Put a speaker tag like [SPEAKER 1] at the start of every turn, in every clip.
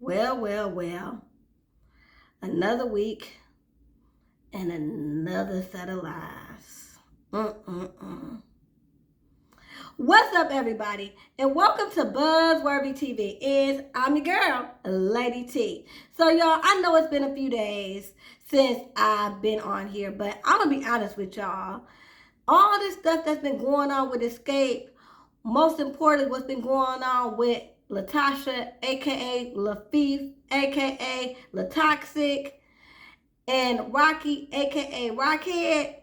[SPEAKER 1] Well. Another week and another set of lies. Mm-mm-mm. What's up, everybody? And welcome to Buzzworthy TV. I'm your girl, Lady T. So, y'all, I know it's been a few days since I've been on here, but I'm going to be honest with y'all. All this stuff that's been going on with Xscape, most importantly, what's been going on with Latasha, a.k.a. Lafife, a.k.a. Latoxic, and Rocky, aka Rockhead,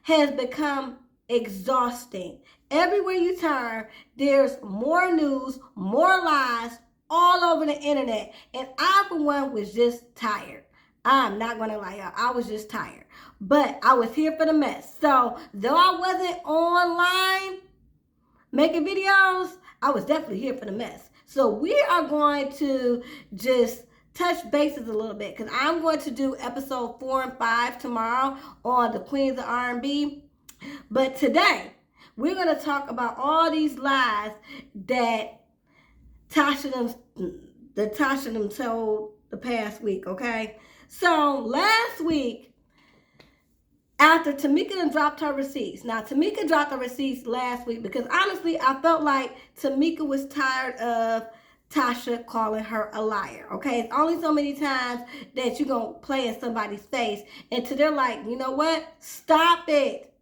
[SPEAKER 1] has become exhausting. Everywhere you turn, there's more news, more lies all over the internet. And I, for one, was just tired. I'm not going to lie, y'all. I was just tired. But I was here for the mess. So, though I wasn't online making videos, I was definitely here for the mess. So, we are going to just touch bases a little bit because I'm going to do episode 4 and 5 tomorrow on the Queens of R&B. But today, we're going to talk about all these lies that Tasha them told the past week, okay? So last week, after Tamika done dropped her receipts. Now, Tamika dropped her receipts last week because honestly, I felt like Tamika was tired of Tasha calling her a liar, okay? It's only so many times that you're going to play in somebody's face until they're like, you know what? Stop it.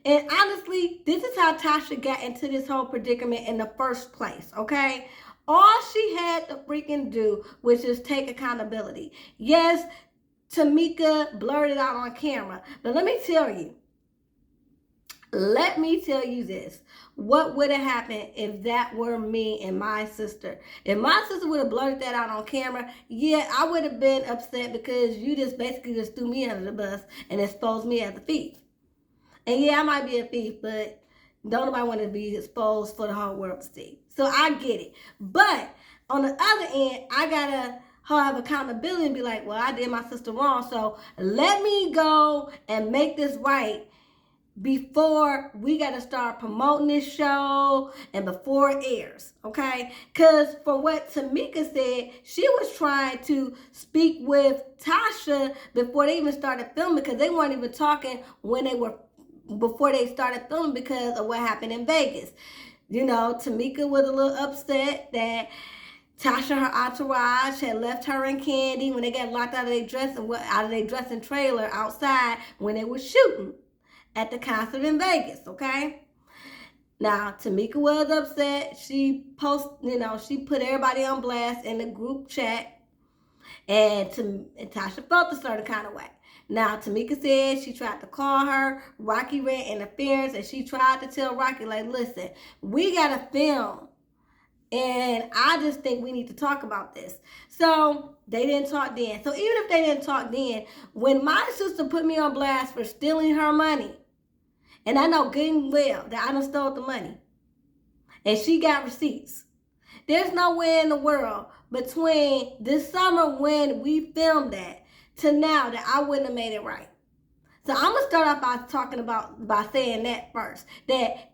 [SPEAKER 1] And honestly, this is how Tasha got into this whole predicament in the first place, okay? All she had to freaking do was just take accountability. Yes, Tamika blurted out on camera, but let me tell you this. What would have happened if that were me and my sister? If my sister would have blurted that out on camera, yeah, I would have been upset because you just basically just threw me under the bus and exposed me as a thief. And yeah, I might be a thief, but don't nobody want to be exposed for the whole world to see. So I get it. But on the other end, I gotta have accountability and be like, well, I did my sister wrong. So let me go and make this right before we got to start promoting this show and before it airs, okay? Because from what Tamika said, she was trying to speak with Tasha before they even started filming because they weren't even talking before they started filming because of what happened in Vegas. You know, Tamika was a little upset that Tasha, her entourage, had left her and Candy when they got locked out of their dressing trailer outside when they were shooting at the concert in Vegas, okay? Now, Tamika was upset. She put everybody on blast in the group chat, and Tasha felt a certain kind of way. Now, Tamika said she tried to call her. Rocky ran interference, and she tried to tell Rocky, like, listen, we got to film. And I just think we need to talk about this. So they didn't talk then. So even if they didn't talk then, when my sister put me on blast for stealing her money, and I know good and well that I done stole the money, and she got receipts, there's no way in the world between this summer when we filmed that to now that I wouldn't have made it right. So I'm going to start off by saying that first. That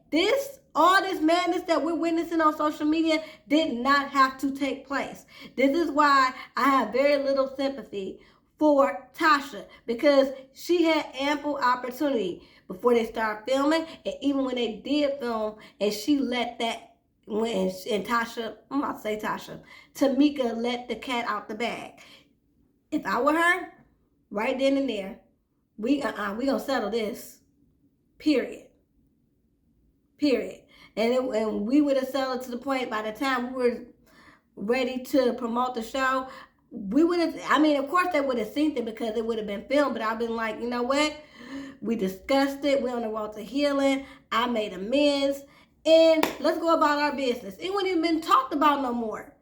[SPEAKER 1] all this madness that we're witnessing on social media did not have to take place. This is why I have very little sympathy for Tasha, because she had ample opportunity before they started filming, and even when they did film, and she let that, and Tasha, I'm about to say Tasha, Tamika let the cat out the bag. If I were her, right then and there, we gonna settle this. Period. And we would have settled to the point by the time we were ready to promote the show. We would have, of course they would have seen it because it would have been filmed, but I've been like, you know what? We discussed it. We're on the road to healing. I made amends. And let's go about our business. It wouldn't even been talked about no more,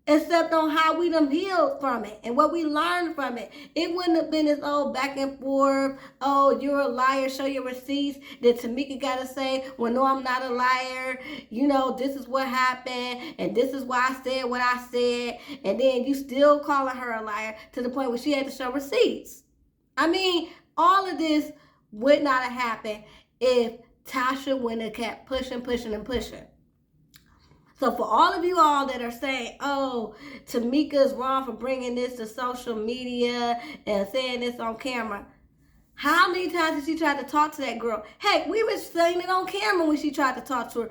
[SPEAKER 1] except on how we done healed from it and what we learned from it. It wouldn't have been this old back and forth, oh, you're a liar, show your receipts, that Tamika got to say, well, no, I'm not a liar. You know, this is what happened, and this is why I said what I said. And then you still calling her a liar to the point where she had to show receipts. All of this would not have happened if Tasha wouldn't have kept pushing. So for all of you all that are saying, oh, Tamika's wrong for bringing this to social media and saying this on camera, how many times did she try to talk to that girl? Heck, we were saying it on camera when she tried to talk to her.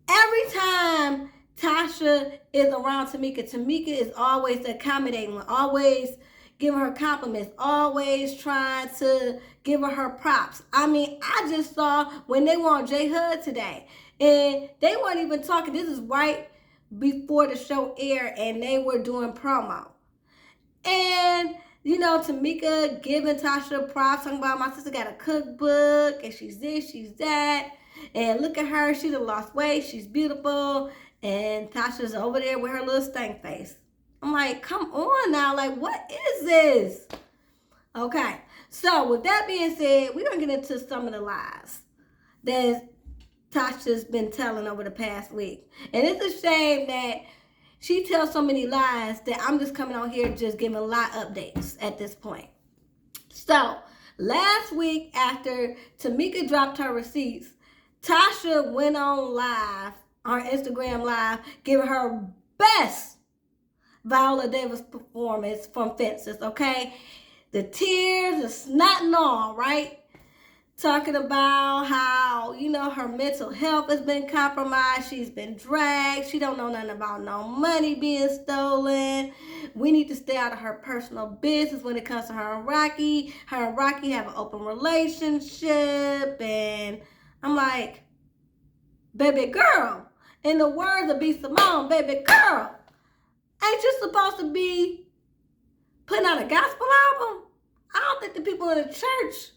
[SPEAKER 1] Every time Tasha is around Tamika, Tamika is always accommodating, always giving her compliments, always trying to give her props. I mean, I just saw when they were on J Hud today, and they weren't even talking. This is right before the show aired, and they were doing promo. And, you know, Tamika giving Tasha props, talking about my sister got a cookbook, and she's this, she's that. And look at her, she done lost weight, she's beautiful. And Tasha's over there with her little stank face. I'm like, come on now, like, what is this? Okay, so with that being said, we're going to get into some of the lies that Tasha's been telling over the past week. And it's a shame that she tells so many lies that I'm just coming on here just giving lie updates at this point. So, last week after Tamika dropped her receipts, Tasha went on live, on Instagram Live, giving her best Viola Davis performance from Fences, okay? The tears, the snot and all, right? Talking about how, you know, her mental health has been compromised. She's been dragged. She don't know nothing about no money being stolen. We need to stay out of her personal business when it comes to her and Rocky. Her and Rocky have an open relationship. And I'm like, baby girl, in the words of B. Simone, baby girl, ain't you supposed to be putting out a gospel album? I don't think the people in the church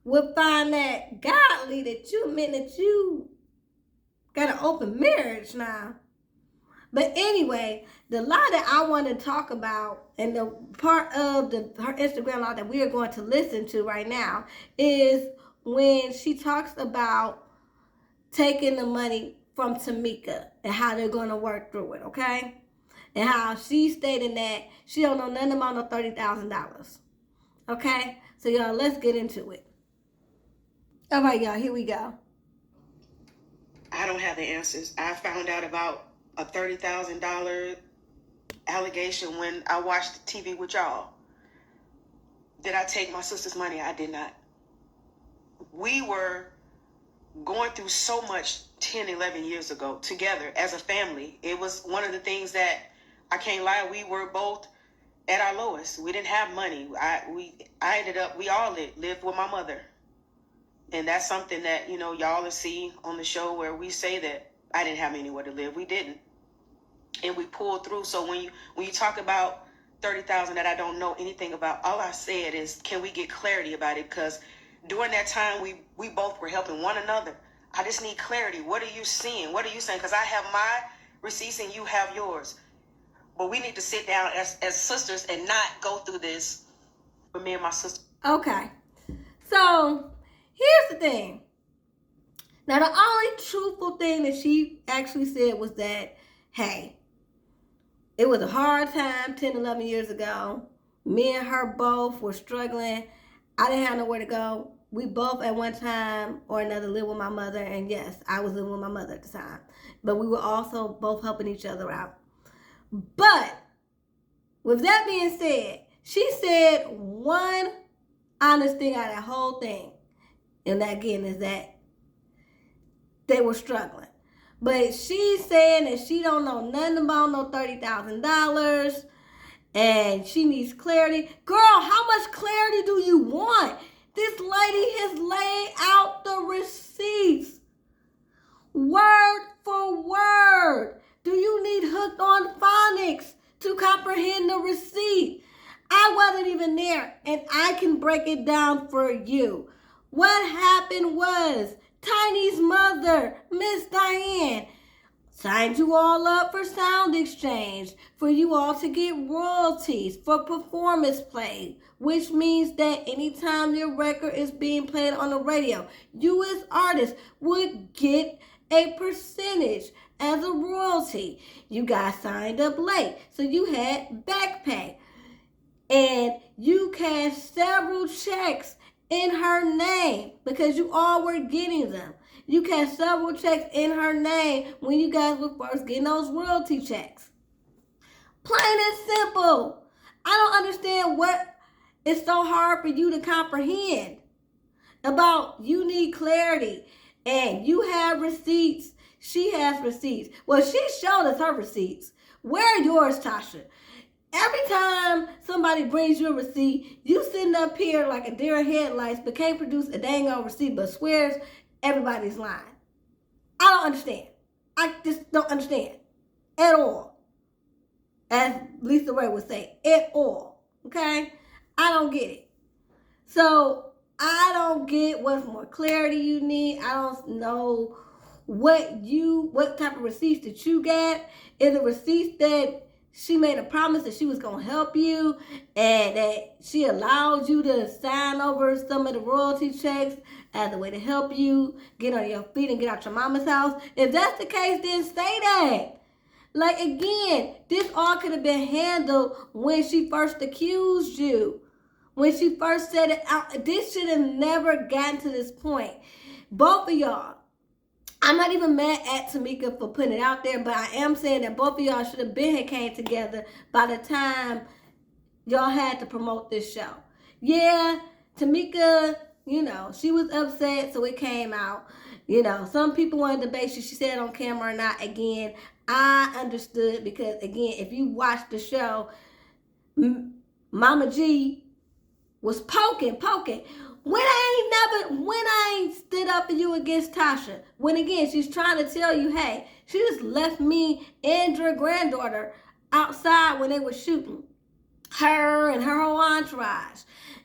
[SPEAKER 1] would find that godly that you admit that you got an open marriage now. But anyway, the lie that I want to talk about and the part of her Instagram lie that we are going to listen to right now is when she talks about taking the money from Tamika and how they're going to work through it, okay? And how she's stating that she don't know nothing about no $30,000, okay? So y'all, let's get into it. All right, y'all, here we go.
[SPEAKER 2] I don't have the answers. I found out about a $30,000 allegation when I watched TV with y'all. Did I take my sister's money? I did not. We were going through so much 10, 11 years ago together as a family. It was one of the things that, I can't lie, we were both at our lowest. We didn't have money. We all lived with my mother. And that's something that, you know, y'all will see on the show where we say that I didn't have anywhere to live. We didn't. And we pulled through. So when you talk about 30,000 that I don't know anything about, all I said is, can we get clarity about it? Because during that time, we both were helping one another. I just need clarity. What are you seeing? What are you saying? Because I have my receipts and you have yours. But we need to sit down as sisters and not go through this with me and my sister.
[SPEAKER 1] Okay. So here's the thing. Now, the only truthful thing that she actually said was that, hey, it was a hard time 10, 11 years ago. Me and her both were struggling. I didn't have nowhere to go. We both at one time or another lived with my mother. And yes, I was living with my mother at the time. But we were also both helping each other out. But with that being said, she said one honest thing out of that whole thing. And that, again, is that they were struggling. But she's saying that she don't know nothing about no $30,000 and she needs clarity. Girl, how much clarity do you want? This lady has laid out the receipts, word for word. Do you need hooked on phonics to comprehend the receipt? I wasn't even there, and I can break it down for you. What happened was Tiny's mother, Miss Diane, signed you all up for sound exchange, for you all to get royalties for performance play, which means that anytime your record is being played on the radio, you as artists would get a percentage as a royalty. You got signed up late, so you had back pay. And you cashed several checks in her name because you all were getting them. You cashed several checks in her name when you guys were first getting those royalty checks. Plain and simple. I don't understand what is so hard for you to comprehend about you need clarity and you have receipts. She has receipts. Well, she showed us her receipts. Where are yours, Tasha? Every time somebody brings you a receipt, you sitting up here like a deer in headlights, but can't produce a dang old receipt, but swears everybody's lying. I don't understand. I just don't understand at all. As Lisa Ray would say, at all. Okay? I don't get it. So I don't get what more clarity you need. I don't know what type of receipts that you got. Is it receipts that she made a promise that she was going to help you and that she allowed you to sign over some of the royalty checks as a way to help you get on your feet and get out your mama's house? If that's the case, then say that. Like, again, this all could have been handled when she first accused you. When she first said it out. This should have never gotten to this point. Both of y'all. I'm not even mad at Tamika for putting it out there, but I am saying that both of y'all should have been here came together by the time y'all had to promote this show. Yeah, Tamika, she was upset, so it came out. Some people wanted to debate she said on camera or not. Again, I understood because, again, if you watch the show, Mama G was poking. When I ain't stood up for you against Tasha. When, again, she's trying to tell you, hey, she just left me and your granddaughter outside when they were shooting. Her and her whole entourage.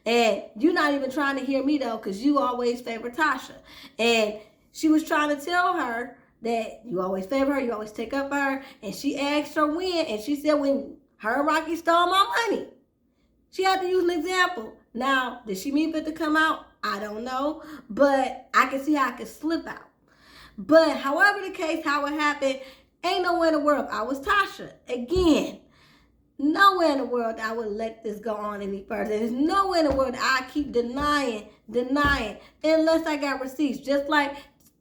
[SPEAKER 1] And you're not even trying to hear me, though, because you always favor Tasha. And she was trying to tell her that you always favor her, you always take up for her. And she asked her when, and she said when her and Rocky stole my money. She had to use an example. Now, did she mean for it to come out? I don't know. But I can see how it could slip out. But however the case, how it happened, ain't nowhere in the world. I was Tasha. Again, nowhere in the world I would let this go on any further. There's nowhere in the world I keep denying, unless I got receipts. Just like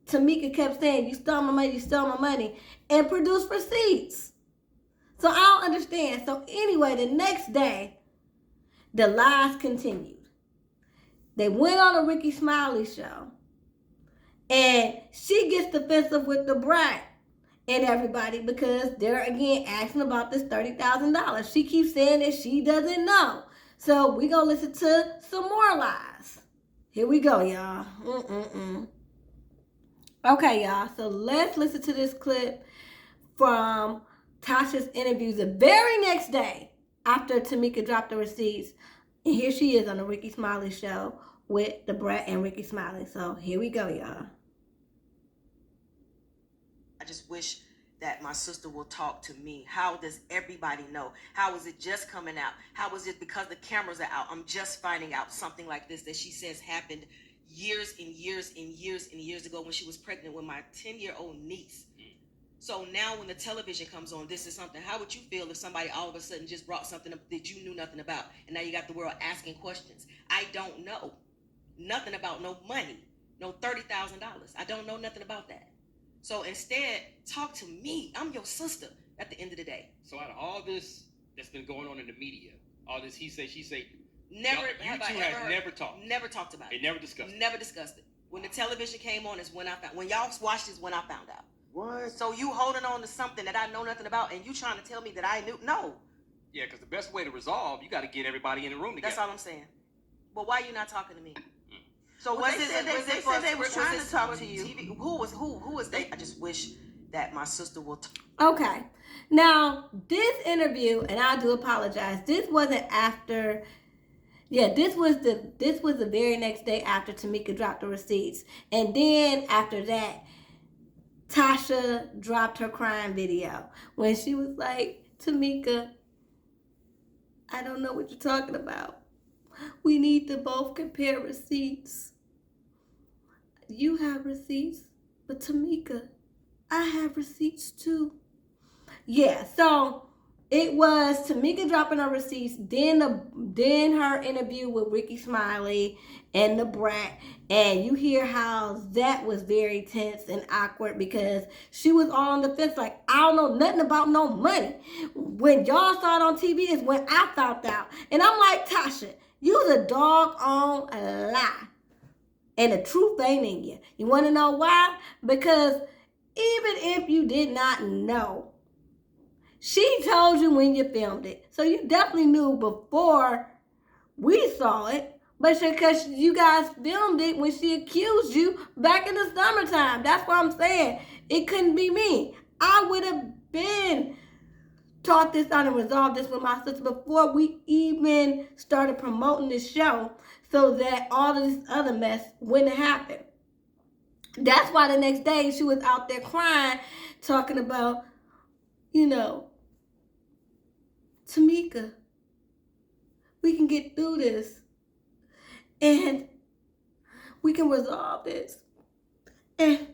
[SPEAKER 1] Tamika kept saying, you stole my money, and produce receipts. So I don't understand. So anyway, the next day, the lies continued. They went on a Ricky Smiley show, and she gets defensive with the brat and everybody because they're again asking about this $30,000. She keeps saying that she doesn't know. So we gonna listen to some more lies. Here we go, y'all. Okay, y'all. So let's listen to this clip from Tasha's interview the very next day after Tamika dropped the receipts. And here she is on the Ricky Smiley show with the Brat and Ricky Smiley. So here we go, y'all.
[SPEAKER 2] I just wish that my sister will talk to me. How does everybody know? How is it just coming out? How is it because the cameras are out? I'm just finding out something like this that she says happened years and years and years and years ago when she was pregnant with my 10-year-old niece. So now when the television comes on, this is something. How would you feel if somebody all of a sudden just brought something up that you knew nothing about, and now you got the world asking questions? I don't know nothing about no money, no $30,000. I don't know nothing about that. So instead, talk to me. I'm your sister at the end of the day.
[SPEAKER 3] So out of all this that's been going on in the media, all this he say, she say,
[SPEAKER 2] never
[SPEAKER 3] you two have never talked.
[SPEAKER 2] Never talked about it.
[SPEAKER 3] Never discussed it.
[SPEAKER 2] Never discussed it. When the television came on is when I found. When y'all watched is when I found out.
[SPEAKER 3] What?
[SPEAKER 2] So you holding on to something that I know nothing about, and you trying to tell me that I knew? No.
[SPEAKER 3] Yeah, because the best way to resolve, you got to get everybody in the room together.
[SPEAKER 2] That's all I'm saying. But why you not talking to me? So
[SPEAKER 4] well, they said they were trying to talk to you.
[SPEAKER 2] TV? Who was they? I just wish that my sister will.
[SPEAKER 1] Okay, now this interview, and I do apologize. This wasn't after. Yeah, this was the very next day after Tamika dropped the receipts, and then after that, Tasha dropped her crying video when she was like, Tamika, I don't know what you're talking about. We need to both compare receipts. You have receipts, but Tamika, I have receipts too. Yeah, so It was Tamika dropping her receipts, then her interview with Ricky Smiley and the brat, and you hear how that was very tense and awkward because she was all on the fence, like, I don't know nothing about no money. When y'all saw it on TV is when I found out, and I'm like, Tasha, you's a doggone lie, and the truth ain't in you. You want to know why? Because even if you did not know, she told you when you filmed it. So you definitely knew before we saw it. But because you guys filmed it when she accused you back in the summertime. That's what I'm saying. It couldn't be me. I would have been taught this out and resolved this with my sister before we even started promoting this show so that all of this other mess wouldn't happen. That's why the next day she was out there crying, talking about, Tamika, we can get through this and we can resolve this. And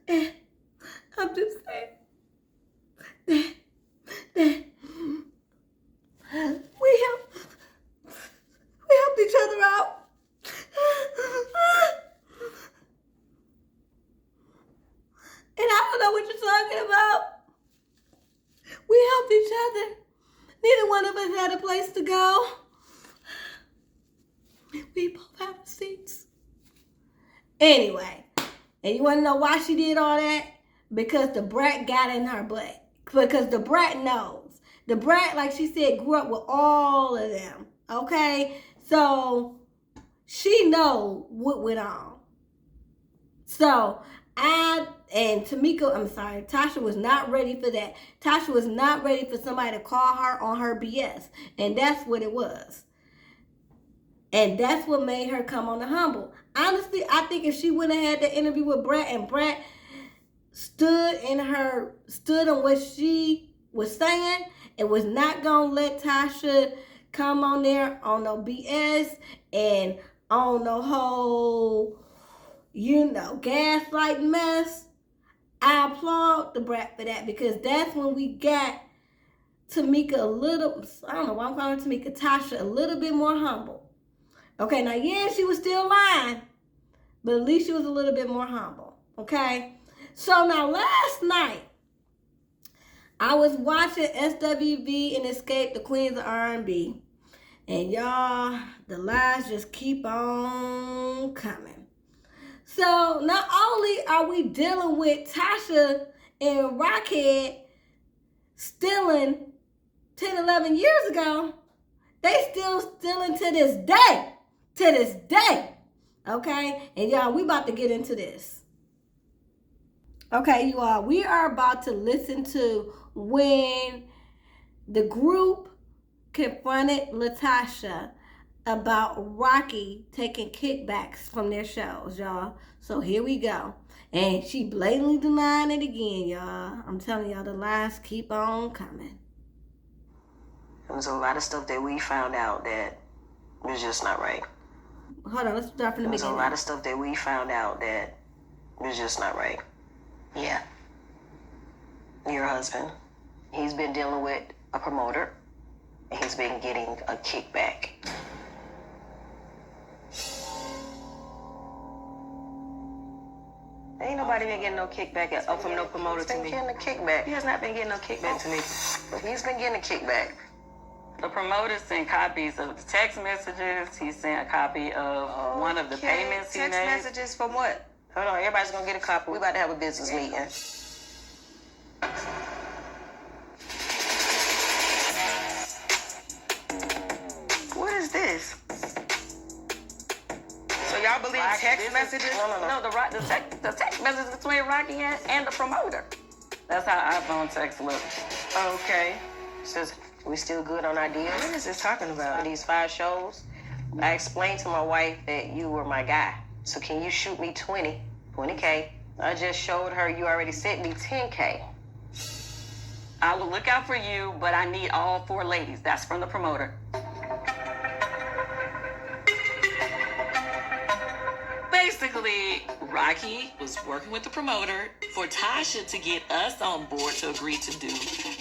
[SPEAKER 1] I'm just saying that we helped each other out. And I don't know what you're talking about. We helped each other. Neither one of us had a place to go. We both have receipts. Anyway, and you want to know why she did all that? Because the brat got in her butt. Because the brat knows. The brat, like she said, grew up with all of them. Okay? So, she knows what went on. So, Tasha was not ready for that. Tasha was not ready for somebody to call her on her BS. And that's what it was. And that's what made her come on the humble. Honestly, I think if she wouldn't have had the interview with Brat and Brat stood on what she was saying and was not going to let Tasha come on there on no BS and on the whole, gaslight mess, I applaud the Brat for that because that's when we got Tamika I don't know why I'm calling her Tamika, Tasha a little bit more humble. Okay, now she was still lying, but at least she was a little bit more humble. Okay, so now last night, I was watching SWV and Escape, the Queens of R&B. And y'all, the lies just keep on coming. So not only are we dealing with Tasha and Rockhead stealing 10, 11 years ago, they still stealing to this day. To this day. Okay? And y'all, we about to get into this. Okay, you all, we are about to listen to when the group confronted Latasha about Rocky taking kickbacks from their shows, y'all. So here we go. And she blatantly denying it again, y'all. I'm telling y'all, the lies keep on coming.
[SPEAKER 5] There was a lot of stuff that we found out that was just not right.
[SPEAKER 1] Hold on, let's start from the beginning.
[SPEAKER 5] There was a lot of stuff that we found out that was just not right. Yeah. Your husband, he's been dealing with a promoter, and he's been getting a kickback. Ain't nobody been getting no kickback from no promoter to me. He's been getting a kickback. He has not been getting no kickback to me. But he's been getting a kickback.
[SPEAKER 6] The promoter sent copies of the text messages. He sent a copy of one of the payments he made.
[SPEAKER 5] Text messages for what? Hold on, everybody's gonna get a copy. We about to have a business meeting. What is this? So y'all believe text messages?
[SPEAKER 6] No, the text messages between Rocky and the promoter. That's how iPhone text looks.
[SPEAKER 5] Okay. Says we still good on our deal. What is this talking about? For these 5 shows, I explained to my wife that you were my guy. So can you shoot me 20K? I just showed her you already sent me 10K.
[SPEAKER 6] I will look out for you, but I need all 4 ladies. That's from the promoter. Basically, Rocky was working with the promoter
[SPEAKER 7] for Tasha to get us on board to agree to do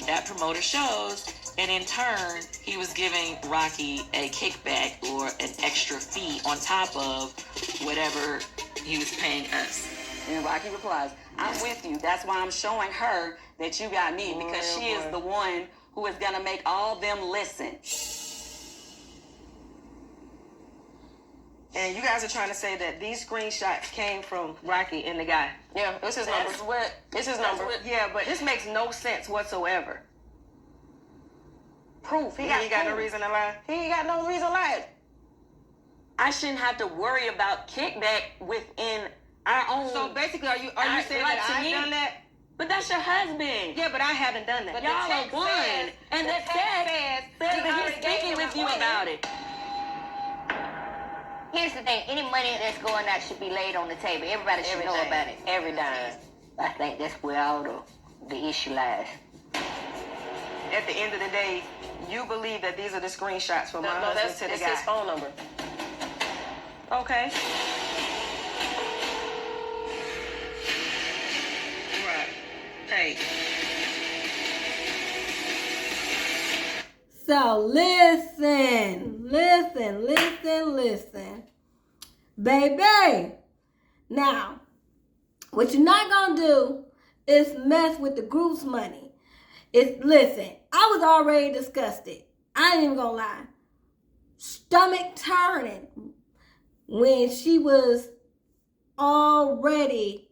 [SPEAKER 7] that promoter shows, and in turn, he was giving Rocky a kickback or an extra fee on top of whatever he was paying us.
[SPEAKER 6] And Rocky replies, I'm with you. That's why I'm showing her that you got me, because she is the one who is going to make all them listen.
[SPEAKER 4] And you guys are trying to say that these screenshots came from Rocky and the guy.
[SPEAKER 5] Yeah, this is number. This is number.
[SPEAKER 4] Yeah, but this makes no sense whatsoever.
[SPEAKER 5] Proof.
[SPEAKER 4] He ain't got no reason to lie.
[SPEAKER 5] He ain't got no reason to lie.
[SPEAKER 6] I shouldn't have to worry about kickback within our own.
[SPEAKER 4] So basically, are you saying
[SPEAKER 6] like
[SPEAKER 4] that
[SPEAKER 6] to
[SPEAKER 4] I've
[SPEAKER 6] me-
[SPEAKER 4] done that?
[SPEAKER 6] But that's your husband.
[SPEAKER 4] Yeah, but I haven't done that.
[SPEAKER 6] But y'all are one. And the text says that he's speaking with you about it.
[SPEAKER 8] Here's the thing, any money that's going out should be laid on the table. Everybody should know about it.
[SPEAKER 5] Every dime.
[SPEAKER 8] I think that's where all the issue lies.
[SPEAKER 4] At the end of the day, you believe that these are the screenshots from my
[SPEAKER 5] No,
[SPEAKER 4] husband
[SPEAKER 5] that's
[SPEAKER 4] to the
[SPEAKER 5] it's
[SPEAKER 4] guy.
[SPEAKER 5] his phone number.
[SPEAKER 4] Okay. Right. Hey.
[SPEAKER 1] So listen. Baby. Now, what you're not going to do is mess with the group's money. Listen, I was already disgusted. I ain't even going to lie. Stomach turning when she was already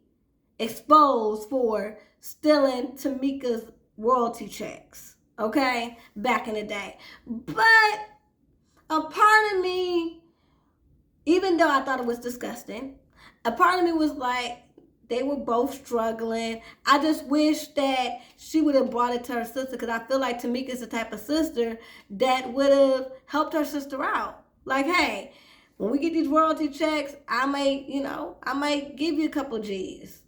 [SPEAKER 1] exposed for stealing Tamika's royalty checks. Okay? Back in the day. But a part of me, even though I thought it was disgusting, a part of me was like, they were both struggling. I just wish that she would have brought it to her sister, because I feel like Tamika's the type of sister that would have helped her sister out. Like, hey, when we get these royalty checks, I might give you a couple G's.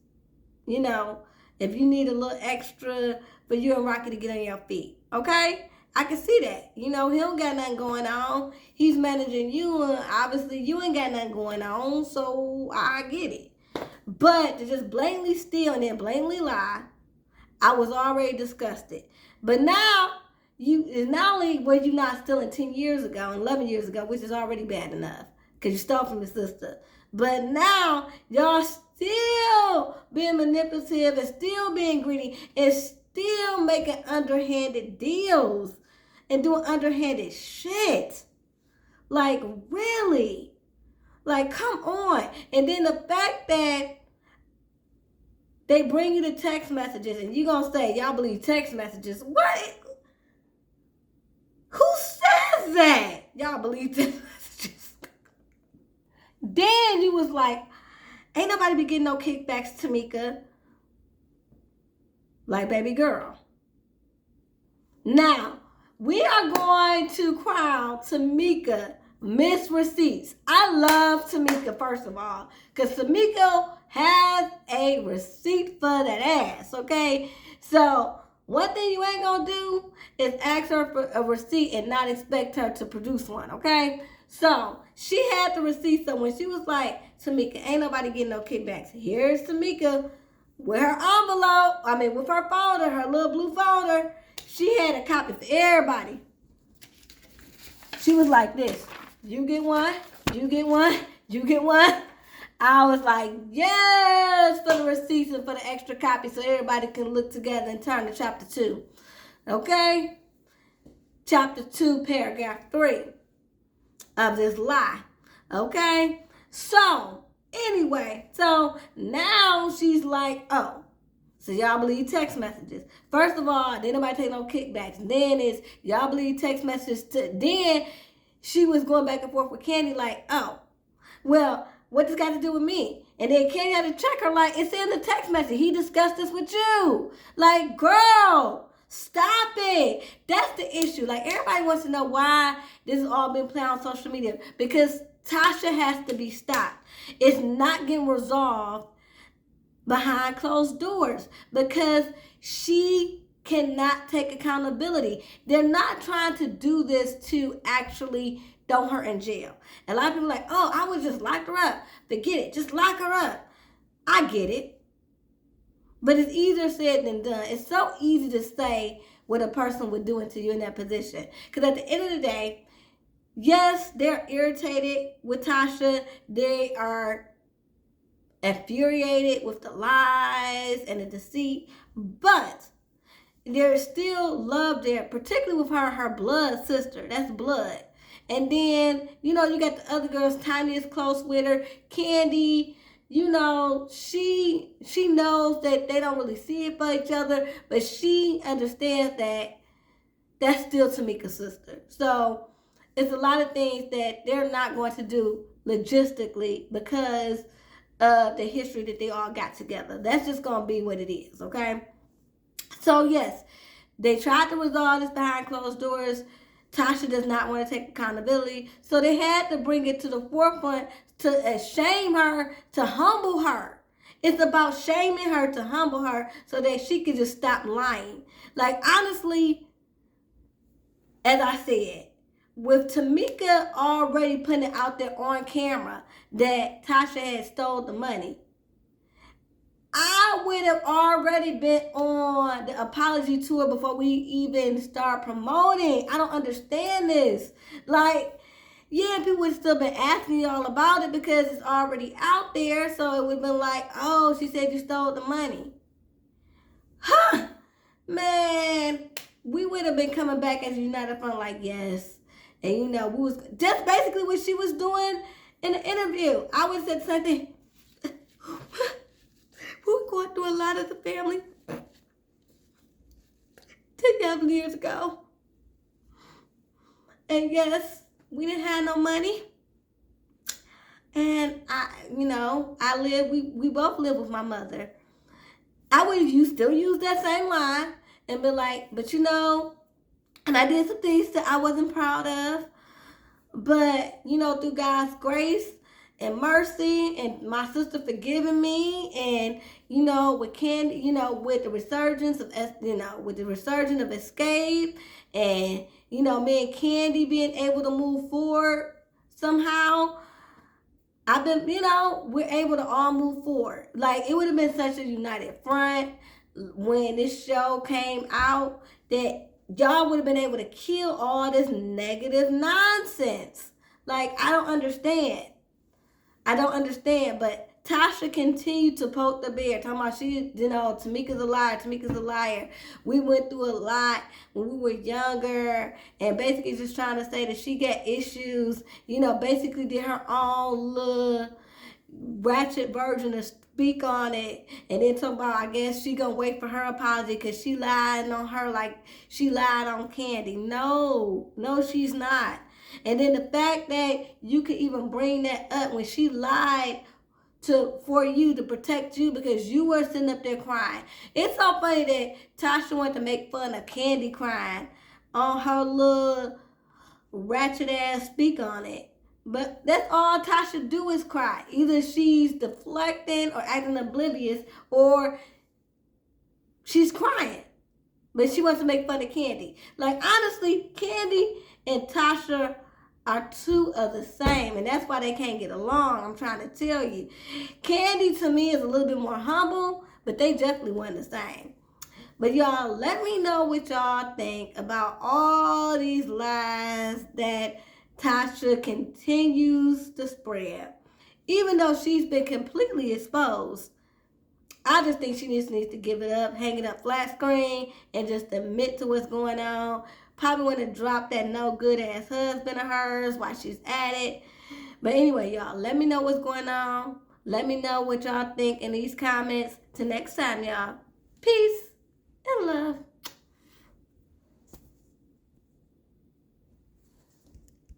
[SPEAKER 1] You know, if you need a little extra for you and Rocky to get on your feet. Okay? I can see that. You know, he don't got nothing going on. He's managing you, and obviously you ain't got nothing going on, so I get it. But to just blatantly steal and then blatantly lie, I was already disgusted. But now, not only were you not stealing 10 years ago and 11 years ago, which is already bad enough, because you stole from your sister, but now y'all still being manipulative and still being greedy and still making underhanded deals and doing underhanded shit. Like, really? Like, come on. And then the fact that they bring you the text messages and you gonna say, y'all believe text messages. What? Who says that? Y'all believe text messages. Then you was like, ain't nobody be getting no kickbacks, Tamika. Like, baby girl. Now, we are going to crown Tamika Miss Receipts. I love Tamika, first of all, because Tamika has a receipt for that ass, okay? So, one thing you ain't gonna do is ask her for a receipt and not expect her to produce one, okay? So, she had the receipt, so when she was like, Tamika, ain't nobody getting no kickbacks. Here's Tamika with her envelope, with her folder, her little blue folder. She had a copy for everybody. She was like this. You get one, you get one, you get one. I was like, yes, for the receipts and for the extra copy so everybody can look together and turn to chapter 2. Okay? Chapter 2, paragraph 3 of this lie. Okay? So, anyway, so now she's like, oh, so y'all believe text messages. First of all, didn't nobody take no kickbacks. Then it's y'all believe text messages. Then she was going back and forth with Candy like, oh, well, what this got to do with me? And then Candy had to check her like, it's in the text message. He discussed this with you. Like, girl, stop it. That's the issue. Like, everybody wants to know why this has all been playing on social media. Because Tasha has to be stopped. It's not getting resolved behind closed doors because she cannot take accountability. They're not trying to do this to actually throw her in jail. And a lot of people are like, oh, I would just lock her up. Forget it. Just lock her up. I get it. But it's easier said than done. It's so easy to say what a person would do until you're in that position. Because at the end of the day, yes, they're irritated with Tasha. They are infuriated with the lies and the deceit. But there's still love there, particularly with her blood sister. That's blood. And then, you know, you got the other girls. Tiny is close with her. Kandi, you know, she knows that they don't really see it for each other, but she understands that that's still Tamika's sister. So it's a lot of things that they're not going to do logistically because of the history that they all got together. That's just going to be what it is, okay? So yes, they tried to resolve this behind closed doors. Tasha does not want to take accountability. So they had to bring it to the forefront to shame her, to humble her. It's about shaming her to humble her so that she can just stop lying. Like, honestly, as I said, with Tamika already putting it out there on camera that Tasha had stole the money, I would have already been on the apology tour before we even start promoting. I don't understand this. Like, yeah, people would still been asking y'all about it because it's already out there. So it would have been like, oh, she said you stole the money. Huh. Man, we would have been coming back as a United Front like, yes. And, you know, we was just basically what she was doing in the interview. I would have said something. We were going through a lot as a family 10,000 years ago. And yes, we didn't have no money. And we both live with my mother. I would still use that same line and be like, but you know, and I did some things that I wasn't proud of. But, you know, through God's grace and mercy and my sister forgiving me and, you know, with Kandi, you know, with the resurgence of, Escape and, you know, me and Kandi being able to move forward somehow, we're able to all move forward. Like, it would have been such a united front when this show came out that y'all would have been able to kill all this negative nonsense. Like, I don't understand, but Tasha continued to poke the bear, talking about Tamika's a liar. We went through a lot when we were younger, and basically just trying to say that she got issues, basically did her own little ratchet version of speak on it, and then talk about, I guess she gonna wait for her apology because she lied on her like she lied on Kandi. No, she's not. And then the fact that you could even bring that up when she lied for you to protect you because you were sitting up there crying. It's so funny that Tasha wanted to make fun of Kandi crying on her little ratchet ass speak on it. But that's all Tasha do is cry. Either she's deflecting or acting oblivious, or she's crying. But she wants to make fun of Kandi. Like, honestly, Kandi and Tasha are two of the same, and that's why they can't get along. I'm trying to tell you. Kandi, to me, is a little bit more humble, but they definitely weren't the same. But y'all, let me know what y'all think about all these lies that Tasha continues to spread. Even though she's been completely exposed, I just think she just needs to give it up, hang it up flat screen, and just admit to what's going on. Probably want to drop that no good ass husband of hers while she's at it. But anyway, y'all, let me know what's going on. Let me know what y'all think in these comments. Till next time, y'all. Peace and love.